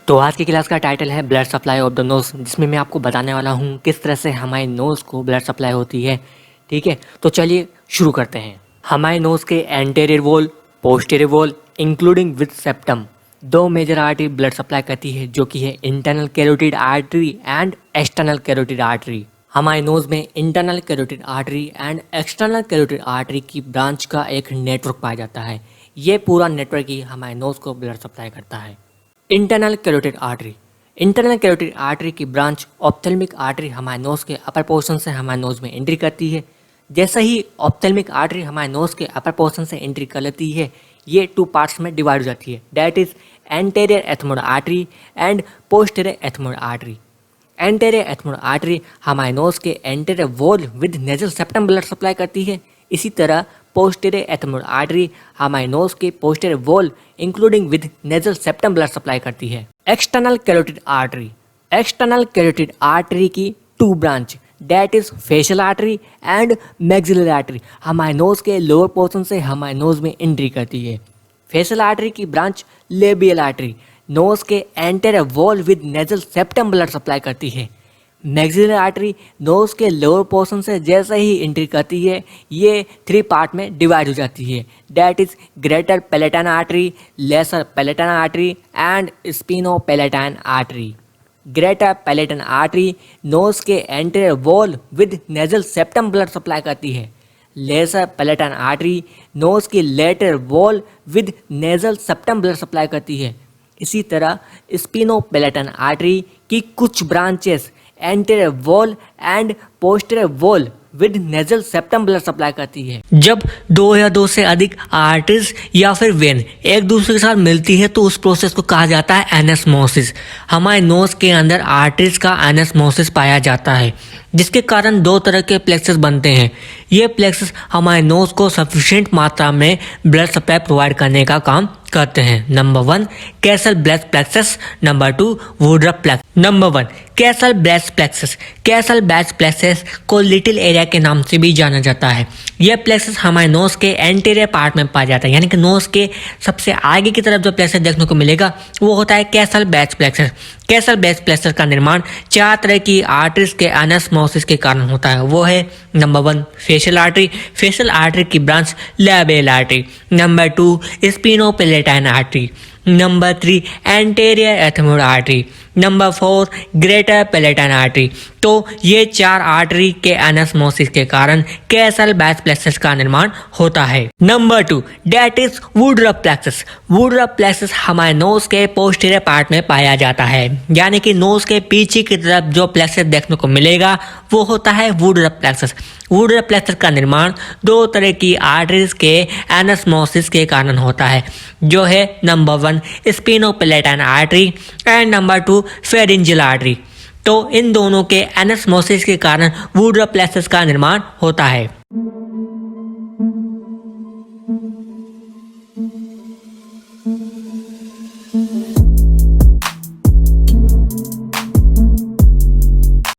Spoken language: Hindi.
तो आज की क्लास का टाइटल है blood supply of the nose, जिसमें मैं आपको बताने वाला हूँ किस तरह से हमारे नोज़ को ब्लड सप्लाई होती है। ठीक है, तो चलिए शुरू करते हैं। हमारे नोज़ के anterior wall, posterior wall including with septum दो मेजर आर्टरी ब्लड सप्लाई करती है, जो कि है internal carotid artery and external carotid artery. हमारे नोज़ में internal carotid artery and external carotid artery की ब्रांच का एक नेटवर्क पाया जाता है। ये पूरा नेटवर्क ही हमारे नोज़ को ब्लड सप्लाई करता है। इंटरनल कैरोटिड आर्टरी की ब्रांच ऑप्थेल्मिक आर्टरी हमारे नोज़ के अपर पोर्शन से हमारे नोज़ में एंट्री करती है। जैसे ही ऑप्थेल्मिक आर्टरी हमारे नोज़ के अपर पोर्शन से एंट्री कर लेती है, ये टू पार्ट्स में डिवाइड हो जाती है, that is anterior ethmoid artery and posterior ethmoid artery. Anterior ethmoid artery हमारे नोज़ के anterior wall with nasal septum blood supply करती है। इसी तरह पोस्टीरियर एथमोइड आर्टरी हमारे नोज़ के posterior wall including with nasal septum blood supply करती है। एक्सटर्नल कैरोटिड आर्टरी की two branch, that is facial artery and maxillary artery, हमारे नोज़ के लोअर पोर्शन से हमारे नोज़ में एंट्री करती है। फेशियल आर्टरी की ब्रांच लेबियल आर्टरी नोज़ के anterior wall with nasal septum blood supply करती है। मैक्सिलरी आर्टरी नोज़ के लोअर पोर्शन से जैसे ही एंट्री करती है, ये थ्री पार्ट में डिवाइड हो जाती है, that is greater palatine artery, lesser palatine artery and spheno palatine artery. Greater palatine artery nose के anterior wall with nasal septum blood supply करती है। लेसर पैलेटाइन आर्टरी नोज़ की lateral wall with nasal septum blood supply करती है। इसी तरह स्पिनो पैलेटाइन आर्टरी की कुछ branches anterior wall and posterior wall with nasal septum blood supply करती है। जब दो या दो से अधिक आर्टरीज या फिर वेन एक दूसरे के साथ मिलती है तो उस प्रोसेस को कहा जाता है एनेस्मोसिस। हमारे नोज के अंदर आर्टरीज का एनेस्मोसिस पाया जाता है, जिसके कारण दो तरह के प्लेक्सेस बनते हैं। ये प्लेक्सेस हमारे नोज को सफिशिएंट मात्रा में ब्लड सप्लाई प्रोवाइड करने का काम करते हैं। Number 1 Kiesselbach plexuses, number 2 Woodruff plexus. Number 1 Kiesselbach plexus. Kiesselbach plexuses को लिटिल एरिया के नाम से भी जाना जाता है। यह प्लेक्सेस हमारे नोज के एंटीरियर पार्ट में पाया जाता है, यानी कि नोज के सबसे आगे की तरफ जो प्लेक्सेस देखने को मिलेगा वो होता है Kiesselbach plexus. Kiesselbach plexus का निर्माण चार तरह की आर्टरीज के एनेस्मोसिस के कारण होता है। वो है number 1 facial artery. Facial artery की branch labial artery. Number 2 spheno palatine artery. Number 3 anterior ethmoid artery. Number 4 greater palatine artery. तो ये चार आर्टरी के एनेस्मोसिस के कारण कैसल ब्लड प्लेक्सेस का निर्माण होता है। Number 2 that is Woodruff plexuses. Woodruff plexuses हमारे नोज के पोस्टीरियर पार्ट में पाया जाता है, यानी कि नोज के पीछे की तरफ जो प्लेक्सेस देखने को मिलेगा वो होता है वुड्रप प्लेक्सेस। वुड्रप प्लेक्सेस का निर्माण दो तरह की आर्टरीज के एनेस्मोसिस के कारण होता है, जो है number 1 spheno palatine artery and number 2 pharyngeal artery. तो इन दोनों के एनेस्मोसिस के कारण वुड्रप प्लेक्सेस का निर्माण होता है।